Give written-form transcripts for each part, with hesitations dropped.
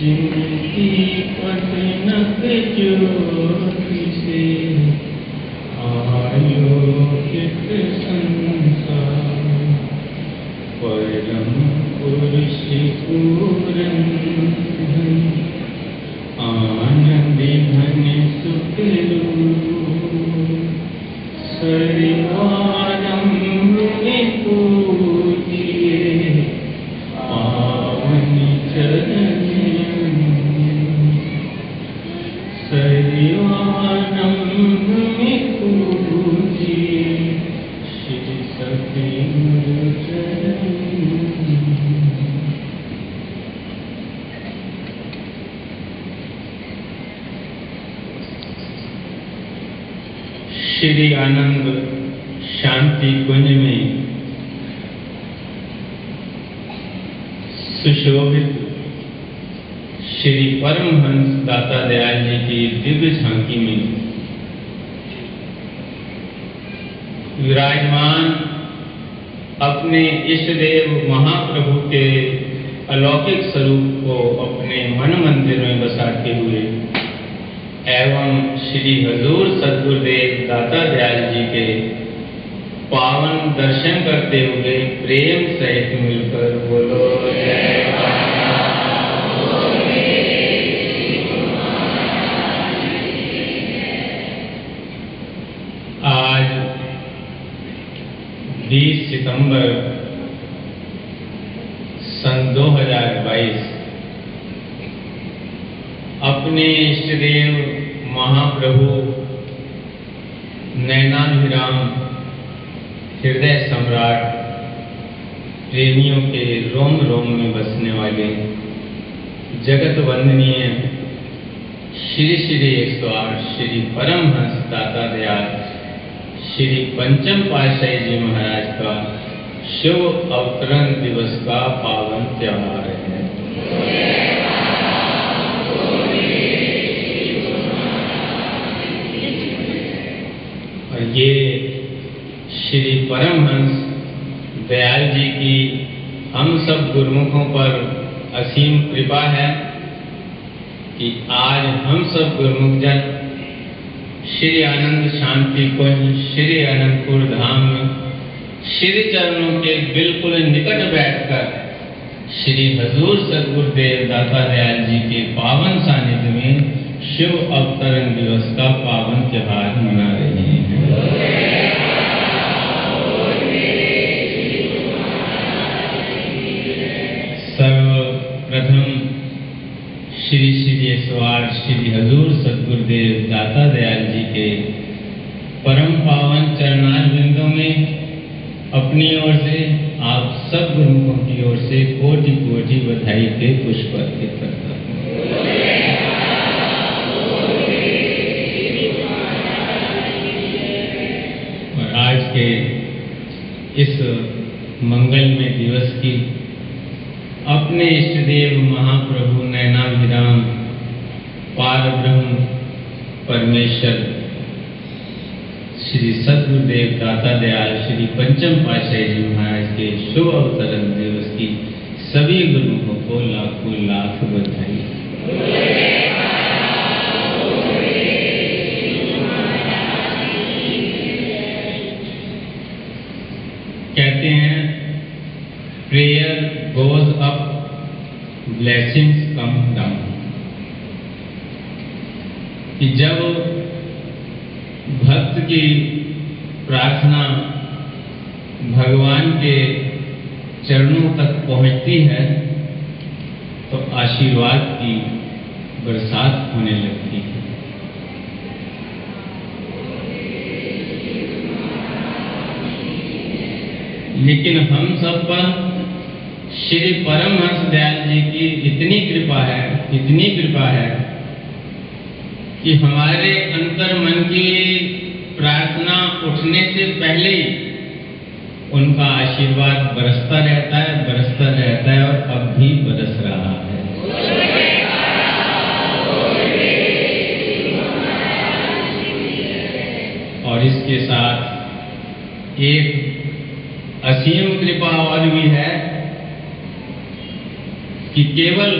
जिनकी पटनक ज्योति से आलोकित संसार, परम पुरुष पूरन आनंद घन सुख सर्वारंभ में पूजिए पावन चरण, सर्वारंभ में पूजिए श्री सतगुरु चरण। श्री आनंद शांति कुंज में सुशोभित श्री परमहंस दाता दयाल जी की दिव्य झांकी में विराजमान अपने इष्ट देव महाप्रभु के अलौकिक स्वरूप को अपने मन मंदिर में बसाते हुए एवं श्री हजूर सद्गुरुदेव दाता दयाल जी के पावन दर्शन करते हुए प्रेम सहित मिलकर बोलो जय माता बोले। आज 20 सितंबर सन 2022 अपने इष्ट देव महाप्रभु नैनाभिराम हृदय सम्राट प्रेमियों के रोम रोम में बसने वाले जगत वंदनीय श्री श्री 108 श्री परमहंस दाता दयाल श्री पंचम पातशाही जी महाराज का शुभ अवतरण दिवस का पावन त्योहार है। ये श्री परमहंस दयाल जी की हम सब गुरुमुखों पर असीम कृपा है कि आज हम सब गुरुमुख जन श्री आनंद शांति कुंज श्री अनंतपुर धाम में श्री चरणों के बिल्कुल निकट बैठकर श्री हजूर सद्गुरुदेव दाता दयाल जी के पावन सानिध्य में शिव अवतरण दिवस का पावन त्योहार मना रहे हैं। सर्वप्रथम श्री श्री 108 श्री हजूर सद्गुरुदेव दाता दयाल जी के परम पावन चरणारविंदों में अपनी ओर से आप सब गुरुमुखों की ओर से कोटि कोटि बधाई के पुष्प अर्पित करता हूँ। और आज के इस मंगलमय दिवस की अपने इष्ट देव महाप्रभु नैनाभिराम पारब्रह्म परमेश्वर श्री सद्गुरुदेव दाता दयाल श्री पंचम पातशाही जी महाराज के शुभ अवतरण दिवस की सभी गुरुओं को लाखों लाख बधाई। कहते हैं prayer goes up blessings come down, कि जब भक्त की प्रार्थना भगवान के चरणों तक पहुंचती है तो आशीर्वाद की बरसात होने लगती है। लेकिन हम सब पर श्री परमहंस दयाल जी की इतनी कृपा है कि हमारे अंतर मन की प्रार्थना उठने से पहले ही उनका आशीर्वाद बरसता रहता है और अब भी बरस रहा है। और इसके साथ एक असीम कृपा और भी है कि केवल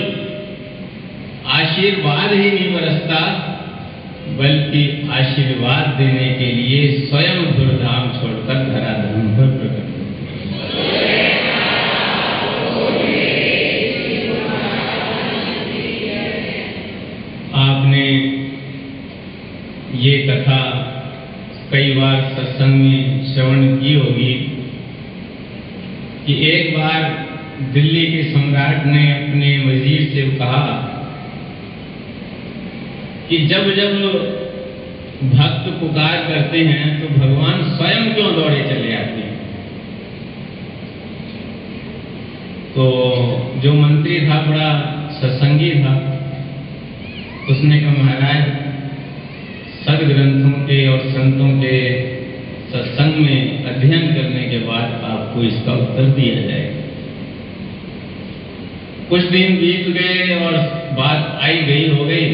आशीर्वाद ही नहीं बरसता, बल्कि आशीर्वाद देने के लिए स्वयं धुरधाम छोड़कर धराधाम पर प्रकट होते हैं। आपने ये कथा कई बार सत्संग में श्रवण की होगी कि एक बार दिल्ली के सम्राट ने अपने वजीर से कहा कि जब जब भक्त पुकार करते हैं तो भगवान स्वयं क्यों दौड़े चले आते हैं। तो जो मंत्री था बड़ा सत्संगी था, उसने कहा महाराज सदग्रंथों के और संतों के सत्संग में अध्ययन करने के बाद आपको इसका उत्तर दिया जाएगा। कुछ दिन बीत गए और बात आई गई हो गई।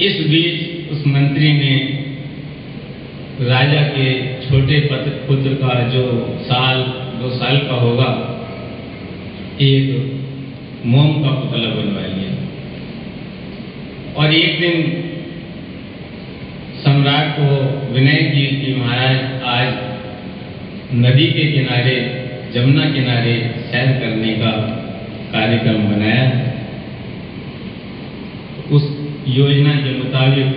इस बीच उस मंत्री ने राजा के छोटे पुत्र का, जो 2 साल का होगा, एक मोम का पुतला बनवा लिया। और एक दिन सम्राट को विनय की कि महाराज आज नदी के किनारे, जमुना किनारे सैर करने का कार्यक्रम बनाया। उस योजना के मुताबिक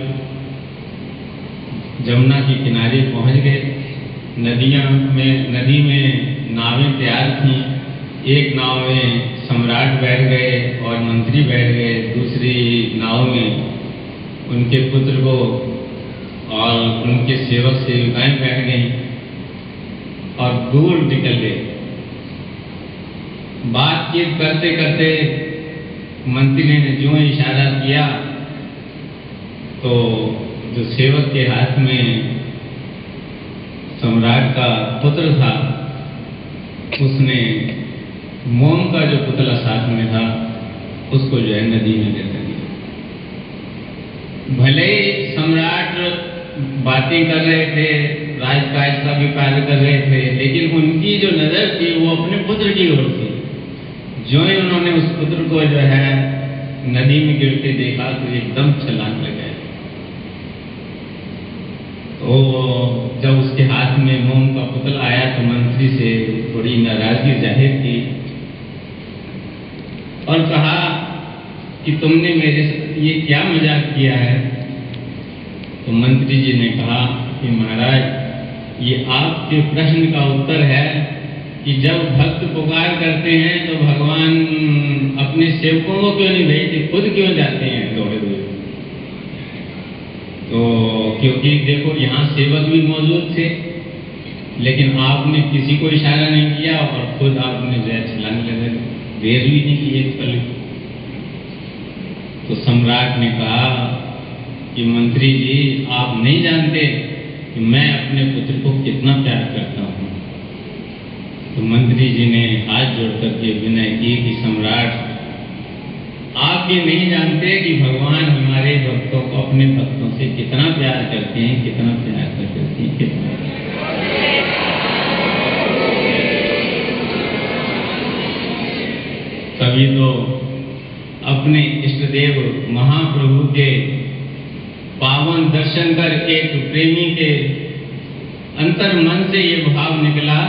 जमुना के किनारे पहुंच गए। नदी में नावें तैयार थीं। एक नाव में सम्राट बैठ गए और मंत्री बैठ गए, दूसरी नाव में उनके पुत्र को और उनके सेवक सेविकाएं बैठ गई और दूर निकल गए। बातचीत करते करते मंत्री ने जो इशारा किया तो जो सेवक के हाथ में सम्राट का पुत्र था, उसने मोम का जो पुतला साथ में था उसको जो है नदी में गिरा दिया। भले ही सम्राट बातें कर रहे थे, राजकाज का भी कार्य कर रहे थे, लेकिन उनकी जो नजर थी वो अपने पुत्र की ओर थी। जो ही उन्होंने उस पुत्र को जो है नदी में गिरते देखा तो एकदम छलांग लगाए। तो जब उसके हाथ में मोम का पुतला आया तो मंत्री से थोड़ी नाराजगी जाहिर की और कहा कि तुमने मेरे साथ ये क्या मजाक किया है। तो मंत्री जी ने कहा कि महाराज ये आपके प्रश्न का उत्तर है कि जब भक्त पुकार करते हैं तो भगवान अपने सेवकों को क्यों नहीं भेजते, खुद क्यों जाते हैं दौड़े हुए। तो क्योंकि देखो यहाँ सेवक भी मौजूद थे, लेकिन आपने किसी को इशारा नहीं किया और खुद आपने जो है छलांग लगा दी, देर भी नहीं की एक पल। तो सम्राट ने कहा कि मंत्री जी आप नहीं जानते कि मैं अपने पुत्र को कितना प्यार करता हूँ। तो मंत्री जी ने हाथ जोड़ करके विनय की कि सम्राट आप ये नहीं जानते कि भगवान हमारे भक्तों को, अपने भक्तों से कितना प्यार करते हैं, कितना प्यार करते हैं, कितना। कभी तो अपने इष्टदेव महाप्रभु के पावन दर्शन कर एक प्रेमी के अंतर मन से ये भाव निकला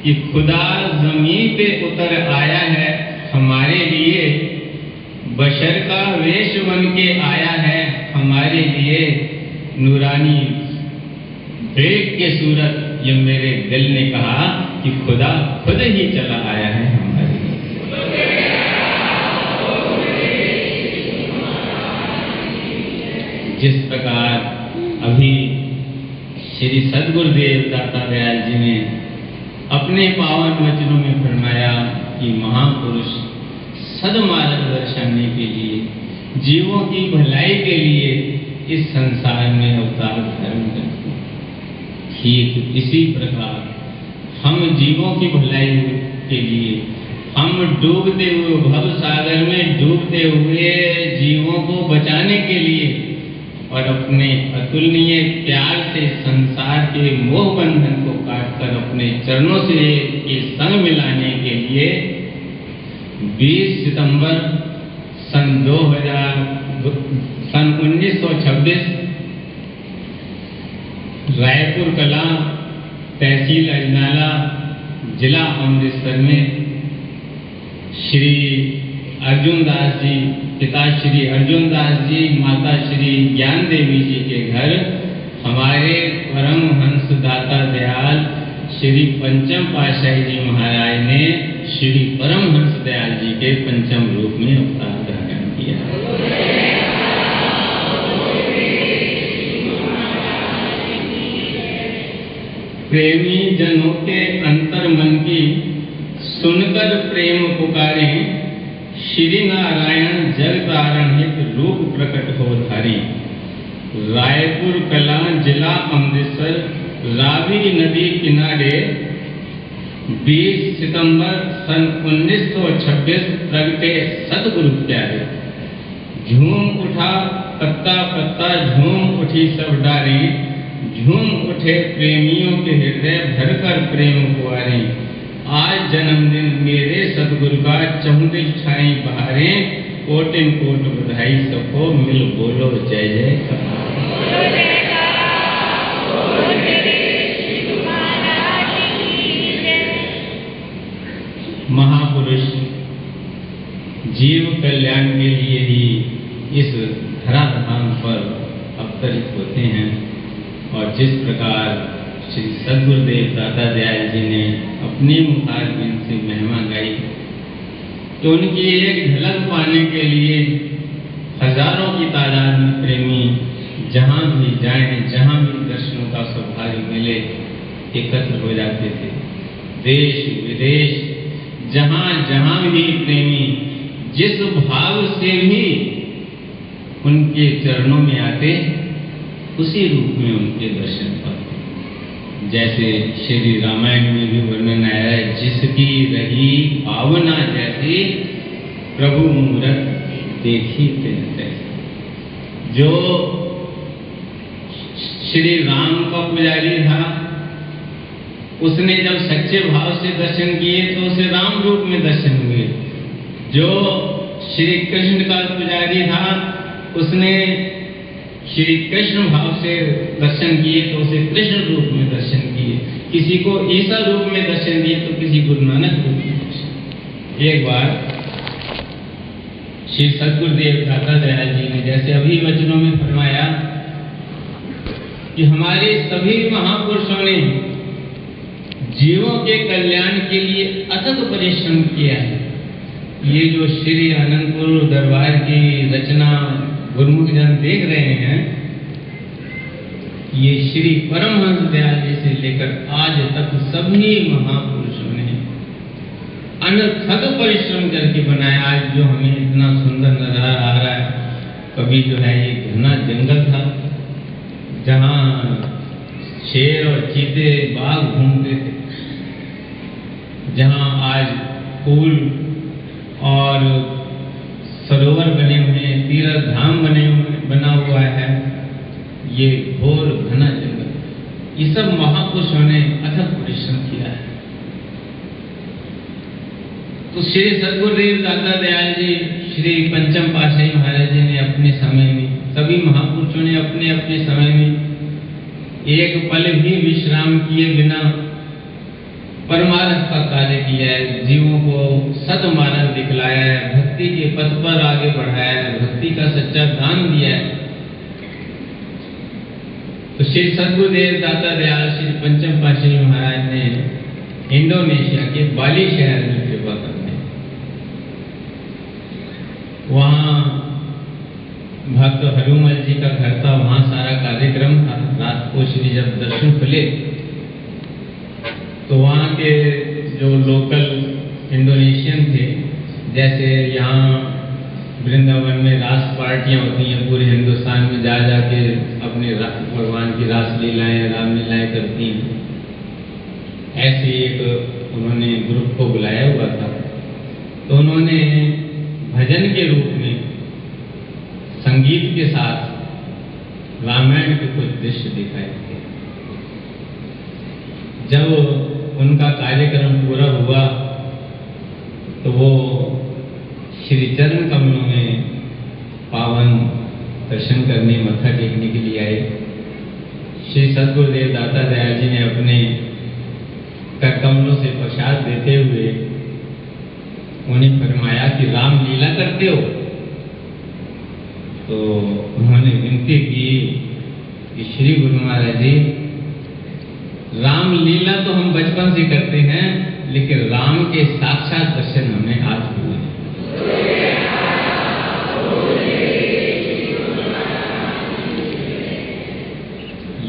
कि खुदा जमीन पे उतर आया है हमारे लिए, बशर का वेश बन के आया है हमारे लिए। नूरानी देख के सूरत ये मेरे दिल ने कहा कि खुदा खुद ही चला आया है हमारे लिए। जिस प्रकार अभी श्री सद्गुरुदेव दाता दयाल जी ने अपने पावन वचनों में फरमाया कि महापुरुष सद्मार्ग दर्शाने के लिए, जीवों की भलाई के लिए इस संसार में अवतार धारण करते हैं। ठीक इसी प्रकार हम जीवों की भलाई के लिए, हम डूबते हुए भव सागर में डूबते हुए जीवों को बचाने के लिए और अपने अतुलनीय प्यार से संसार के मोह बंधन को काटकर अपने चरणों से ये संग मिलाने के लिए 20 सितंबर सन 1926 रायपुर कला, तहसील अजनाला, जिला अमृतसर में श्री अर्जुन दास जी, पिता श्री अर्जुन दास जी, माता श्री ज्ञान देवी जी के घर हमारे परमहंस दाता दयाल श्री पंचम पातशाही जी महाराज ने श्री परमहंस दयाल जी के पंचम रूप में अवतार ग्रहण किया। प्रेमी जनों के अंतर मन की सुनकर प्रेम पुकारे, श्री नारायण जगतारण हित रूप प्रकट हो धारी। रायपुर कला, जिला अमृतसर, रावी नदी किनारे 20 सितंबर सन 1926 प्रगटे सतगुरु प्यारे। झूम उठा पत्ता पत्ता, झूम उठी सब डारे, झूम उठे प्रेमियों के हृदय भरकर प्रेम कुआरे। आज जन्मदिन मेरे सतगुरु का, चहुदिल छाई बहारें, कोटिन कोट बधाई सबको, मिल बोलो जय जय। महापुरुष जीव कल्याण के लिए ही इस धराधाम पर अवतरित होते हैं और जिस प्रकार श्री सद्गुरुदेव दाता दयाल जी ने अपनी मुखारबिंद से महिमा गाई, तो उनकी एक झलक पाने के लिए हजारों की तादाद में प्रेमी जहाँ भी जाएं, जहाँ भी दर्शनों का सौभाग्य मिले एकत्र हो जाते थे। देश विदेश जहाँ जहाँ भी प्रेमी जिस भाव से भी उनके चरणों में आते, उसी रूप में उनके दर्शन पाते। जैसे श्री रामायण में भी वर्णन आया है, जिसकी रही भावना जैसी, प्रभु मूरत देखी तिन तैसी। जो श्री राम का पुजारी था, उसने जब सच्चे भाव से दर्शन किए तो उसे राम रूप में दर्शन हुए। जो श्री कृष्ण का पुजारी था, उसने श्री कृष्ण भाव से दर्शन किए तो उसे कृष्ण रूप में दर्शन किए। किसी को ईसा रूप में दर्शन दिए तो किसी गुरु नानक रूप में दर्शन। एक बार श्री सद्गुरुदेव दाता दयाल जी ने जैसे अभी वचनों में फरमाया कि हमारे सभी महापुरुषों ने जीवों के कल्याण के लिए अथक परिश्रम किया है। ये जो श्री आनंदपुर दरबार की रचना गुरुमुख जन देख रहे हैं, ये श्री परमहंस दयाल जी से लेकर आज तक सभी महापुरुषों ने अनथक परिश्रम करके बनाया। आज जो हमें इतना सुंदर नजारा आ रहा है, कभी जो है ये घना जंगल था जहाँ शेर और चीते बाघ घूमते थे, जहाँ आज पुल और सरोवर बने हुए हैं, तीर्थ धाम बना हुआ है, ये घोर घना जंगल। ये सब महापुरुषों ने अथक परिश्रम किया है। तो श्री सद्गुरुदेव दाता दयाल जी, श्री पंचम पातशाही महाराज जी ने अपने समय में, सभी महापुरुषों ने अपने अपने समय में एक पल भी विश्राम किए बिना परमार्थ का कार्य किया है। जीवों को सद्मार्ग दिखलाया है, भक्ति के पथ पर आगे बढ़ाया है, भक्ति का सच्चा दान दिया है। तो श्री सद्गुरुदेव दाता दयाल श्री पंचम पातशाही महाराज ने इंडोनेशिया के बाली शहर में कृपा करने, वहाँ भक्त हरुमल जी का घर था, वहाँ सारा कार्यक्रम था। रात को श्री जब दर्शन खुले तो वहाँ के जो लोकल इंडोनेशियन थे, जैसे यहाँ वृंदावन में रास पार्टियाँ होती हैं, पूरे हिंदुस्तान में जा के अपने भगवान की रास लीलाएं, रामलीलाएं करती हैं, ऐसे एक उन्होंने ग्रुप को बुलाया हुआ था। तो उन्होंने भजन के रूप में संगीत के साथ रामायण के कुछ दृश्य दिखाए थे। जब उनका कार्यक्रम पूरा हुआ तो वो श्री चरण कमलों में दर्शन करने, मत्था टेकने के लिए आए। श्री सद्गुरुदेव दाता दयाल जी ने अपने कर कमलों से प्रसाद देते हुए उन्हें फरमाया कि राम लीला करते हो। तो उन्होंने विनती की कि श्री गुरु महाराज जी, राम लीला तो हम बचपन से करते हैं, लेकिन राम के साक्षात दर्शन हमें आज हुए।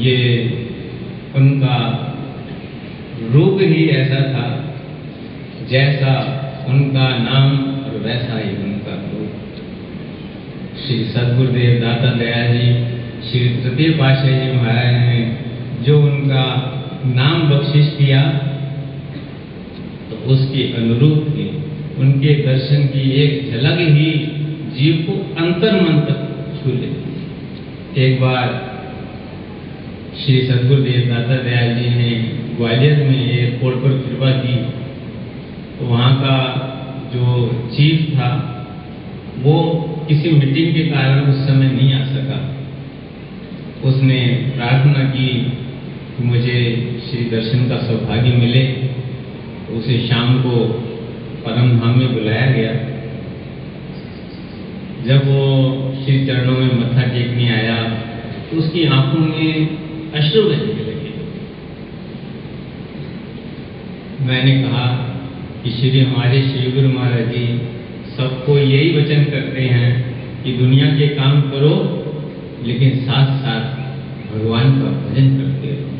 ये उनका रूप ही ऐसा था, जैसा उनका नाम और वैसा ही उनका रूप। श्री सद्गुरुदेव दाता दयाल जी, श्री तृतीय पातशाही जी महाराज ने जो उनका नाम बख्शिश किया, तो उसके अनुरूप ही उनके दर्शन की एक झलक ही जीव को अंतर मन तक छू लेती। एक बार श्री सद्गुरुदेव दाता दयाल जी ने ग्वालियर में एयरपोर्ट पर कृपा की, तो वहाँ का जो चीफ था वो किसी मीटिंग के कारण उस समय नहीं आ सका। उसने प्रार्थना की कि मुझे श्री दर्शन का सौभाग्य मिले। उसे शाम को परम धाम में बुलाया गया। जब वो श्री चरणों में मत्था टेकने आया तो उसकी आंखों में अश्रु बहने लगे। मैंने कहा कि श्री हमारे श्री गुरु महाराज जी सबको यही वचन करते हैं कि दुनिया के काम करो, लेकिन साथ साथ भगवान का भजन करते रहो।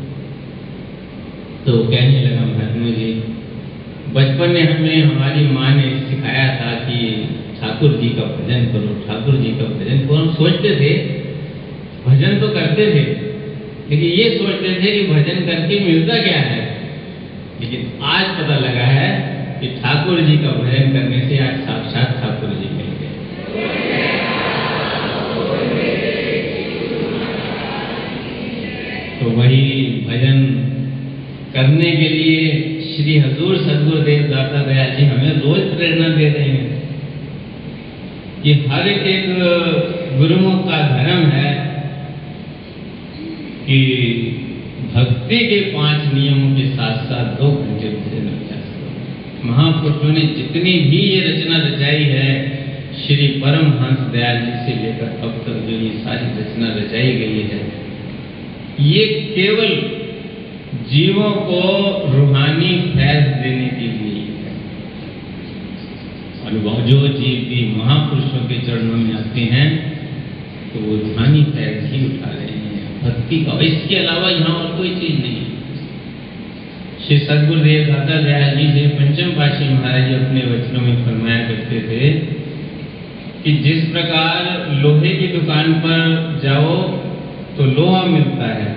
तो कहने लगा, महात्मा जी, बचपन में हमें हमारी माँ ने सिखाया था कि ठाकुर जी का भजन करो, ठाकुर जी का भजन करो। हम सोचते थे, भजन तो करते थे, लेकिन ये सोचते थे कि भजन करके मिलता क्या है। लेकिन आज पता लगा है कि ठाकुर जी का भजन करने से आज साक्षात ठाकुर जी मिल गए। तो वही भजन करने के लिए श्री हजूर सद्गुरुदेव दाता दयाल जी हमें रोज प्रेरणा दे रहे हैं कि हर एक गुरुमुख का धर्म है कि भक्ति के 5 नियमों के साथ साथ 2 घंटे भजन अभ्यास करो। महापुरुषों ने जितनी भी ये रचना रचाई है, श्री परमहंस दयाल जी से लेकर अब तक जो ये सारी रचना रचाई गई है, ये केवल जीवों को रूहानी फैज देने के लिए है। और जो जीव भी महापुरुषों के चरणों में आते हैं तो वो रूहानी फैज ही उठा रहे हैं, भक्ति का। इसके अलावा यहाँ और कोई चीज नहीं। श्री सद्गुरुदेव दाता दयाल जी से पंचम पातशाही महाराज जी अपने वचनों में फरमाया करते थे कि जिस प्रकार लोहे की दुकान पर जाओ तो लोहा मिलता है,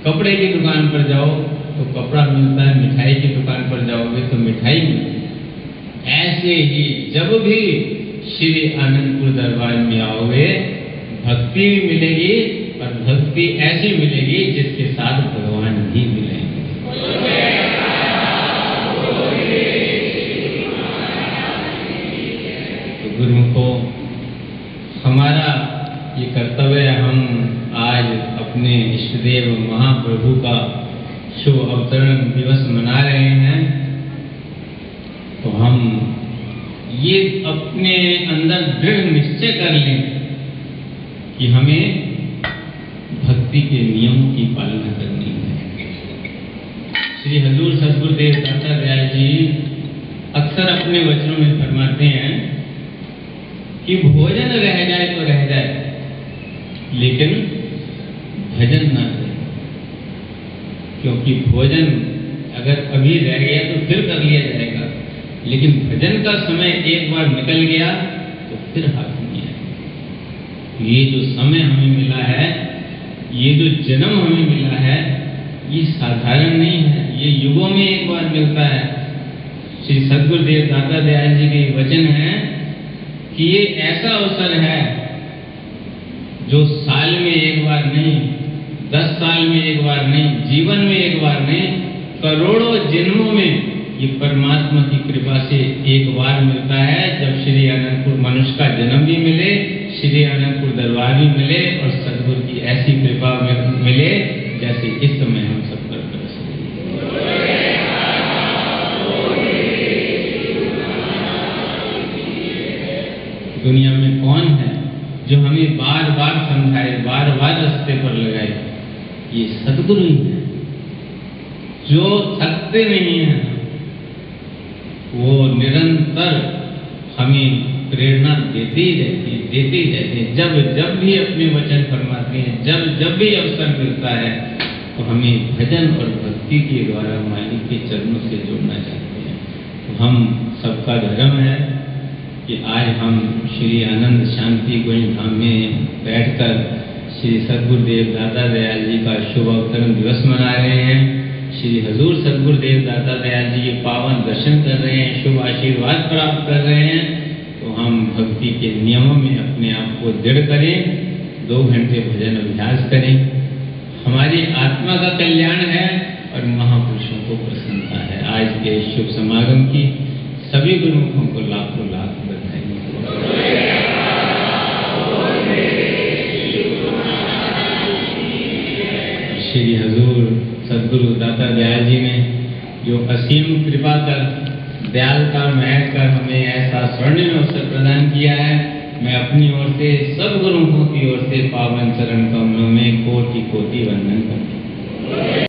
कपड़े की दुकान पर जाओ तो कपड़ा मिलता है, मिठाई की दुकान पर जाओगे तो मिठाई मिलती है, ऐसे ही जब भी श्री आनंदपुर दरबार में आओगे भक्ति भी मिलेगी, और भक्ति ऐसी मिलेगी जिसके साथ भगवान भी मिलेंगे। तो गुरुमुखों, हमारा ये कर्तव्य है, हम आज अपने इष्टदेव महाप्रभु का शुभ अवतरण दिवस मना रहे हैं, तो हम ये अपने अंदर दृढ़ निश्चय कर लें कि हमें भक्ति के नियमों की पालना करनी है। श्री हजूर सद्गुरुदेव दाता दयाल जी अक्सर अपने वचनों में फरमाते हैं कि भोजन रह जाए तो रह जाए, लेकिन भजन ना रहे। क्योंकि भोजन अगर अभी रह गया तो फिर कर लिया जाएगा, लेकिन भजन का समय एक बार निकल गया तो फिर हाथ नहीं आएगा। ये जो समय हमें मिला है, ये जो जन्म हमें मिला है, ये साधारण नहीं है, ये युगों में एक बार मिलता है। श्री सद्गुरुदेव दाता दयाल जी के वचन है कि ये ऐसा अवसर है जो साल में एक बार नहीं, 10 साल में एक बार नहीं, जीवन में एक बार नहीं, करोड़ों जन्मों में ये परमात्मा की कृपा से एक बार मिलता है, जब श्री अनंतपुर मनुष्य का जन्म भी मिले, श्री अनंतपुर दरबार भी मिले और सदगुरु की ऐसी कृपा मिले जैसे इस समय हम सब पर बरस रही है। दुनिया में कौन है जो हमें बार बार समझाए, बार बार रास्ते पर लगाए? ये सदगुरु ही है जो थकते नहीं हैं। वो निरंतर हमें प्रेरणा देते ही रहते हैं। जब जब भी अपने वचन फरमाते हैं, जब भी अवसर मिलता है तो हमें भजन और भक्ति के द्वारा मालिक के चरणों से जोड़ना चाहते हैं। तो हम सबका धर्म है कि आज हम श्री आनंद शांति गोविंद धाम में बैठकर श्री सद्गुरुदेव दाता दयाल जी का शुभ अवतरण दिवस मना रहे हैं। श्री हजूर सद्गुरुदेव दाता दयाल जी के पावन दर्शन कर रहे हैं, शुभ आशीर्वाद प्राप्त कर रहे हैं। तो हम भक्ति के नियमों में अपने आप को दृढ़ करें, 2 घंटे भजन अभ्यास करें। हमारी आत्मा का कल्याण है और महापुरुषों को प्रसन्नता है। आज के शुभ समागम की सभी गुरुमुखों को लाखों लाख बधाई। श्री हजूर सद्गुरु दाता दयाल जी ने जो असीम कृपा कर, दयालता महक कर हमें ऐसा स्वर्णिम अवसर प्रदान किया है, मैं अपनी ओर से सब गुरुओं की ओर से पावन चरण कमलों में कोटि कोटि वंदन करता हूँ।